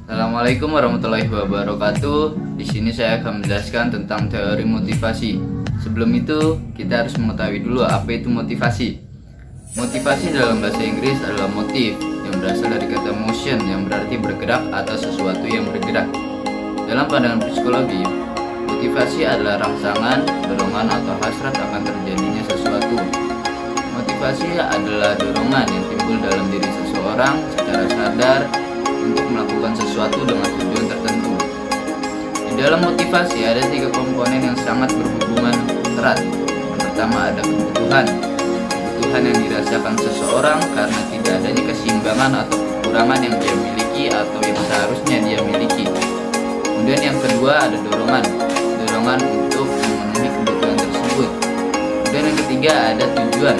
Assalamualaikum warahmatullahi wabarakatuh. Di sini saya akan menjelaskan tentang teori motivasi. Sebelum itu, kita harus mengetahui dulu apa itu motivasi. Motivasi dalam bahasa Inggris adalah motif yang berasal dari kata motion yang berarti bergerak atau sesuatu yang bergerak. Dalam pandangan psikologi, motivasi adalah rangsangan, dorongan atau hasrat akan terjadinya sesuatu. Motivasi adalah dorongan yang timbul dalam diri seseorang secara sadar untuk melakukan sesuatu dengan tujuan tertentu. Di dalam motivasi ada 3 komponen yang sangat berhubungan erat. Yang pertama ada kebutuhan. Kebutuhan yang dirasakan seseorang karena tidak adanya keseimbangan atau kekurangan yang dia miliki atau yang seharusnya dia miliki. Kemudian yang kedua ada dorongan. Dorongan untuk memenuhi kebutuhan tersebut. Kemudian yang ketiga ada tujuan.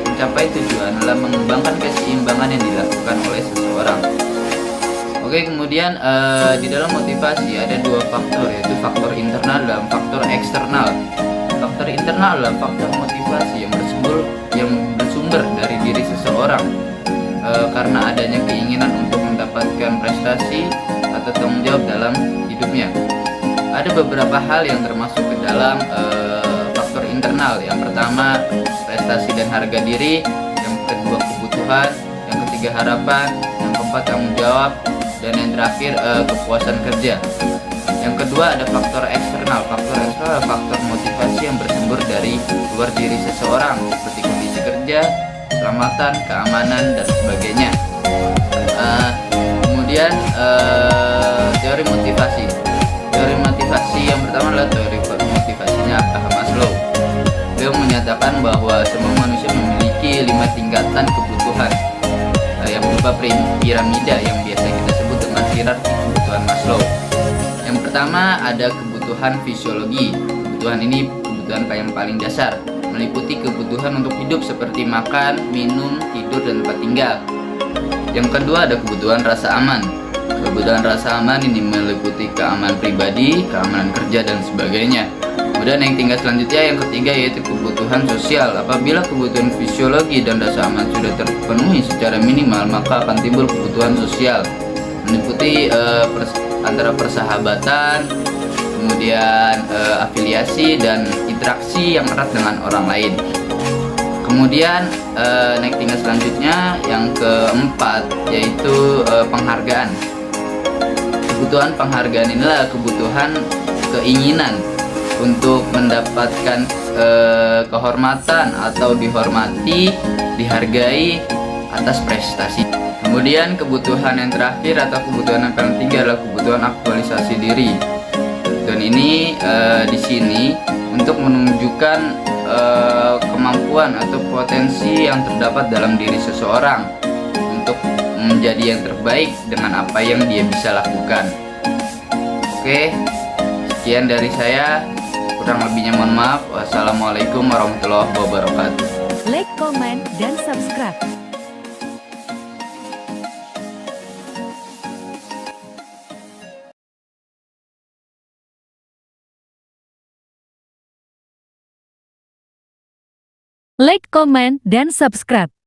Mencapai tujuan adalah mengembangkan keseimbangan yang dilakukan oleh seseorang. Oke, kemudian di dalam motivasi ada 2 faktor, yaitu faktor internal dan faktor eksternal. Faktor internal adalah faktor motivasi yang bersumber dari diri seseorang karena adanya keinginan untuk mendapatkan prestasi atau tanggung jawab dalam hidupnya. Ada beberapa hal yang termasuk ke dalam faktor internal. Yang pertama prestasi dan harga diri, yang kedua kebutuhan, yang ketiga harapan, yang keempat tanggung jawab, dan yang terakhir kepuasan kerja. Yang kedua ada faktor eksternal. Faktor eksternal adalah faktor motivasi yang bersumber dari luar diri seseorang seperti kondisi kerja, keselamatan, keamanan, dan sebagainya. Kemudian teori motivasi. Teori motivasi yang pertama adalah teori motivasinya Abraham Maslow. Beliau menyatakan bahwa semua manusia memiliki 5 tingkatan kebutuhan yang berupa piramida yang biasa kita sebut dengan hierarki kebutuhan Maslow. Yang pertama ada kebutuhan fisiologi. Kebutuhan ini kebutuhan yang paling dasar, meliputi kebutuhan untuk hidup seperti makan, minum, tidur, dan tempat tinggal. Yang kedua ada kebutuhan rasa aman. Kebutuhan rasa aman ini meliputi keamanan pribadi, keamanan kerja, dan sebagainya. Kemudian yang tingkat selanjutnya yang ketiga yaitu kebutuhan sosial. Apabila kebutuhan fisiologi dan rasa aman sudah terpenuhi secara minimal, maka akan timbul kebutuhan sosial, meliputi antara persahabatan, kemudian afiliasi dan interaksi yang erat dengan orang lain. Kemudian naik tingkat selanjutnya yang keempat yaitu penghargaan. Kebutuhan penghargaan inilah kebutuhan keinginan untuk mendapatkan kehormatan atau dihormati, dihargai atas prestasi. Kemudian kebutuhan yang terakhir atau kebutuhan yang paling tinggi adalah kebutuhan aktualisasi diri. Dan ini di sini untuk menunjukkan kemampuan atau potensi yang terdapat dalam diri seseorang untuk menjadi yang terbaik dengan apa yang dia bisa lakukan. Oke, sekian dari saya. Kurang lebihnya mohon maaf. Wassalamualaikum warahmatullahi wabarakatuh. Like, comment, dan subscribe. Like, comment, dan subscribe.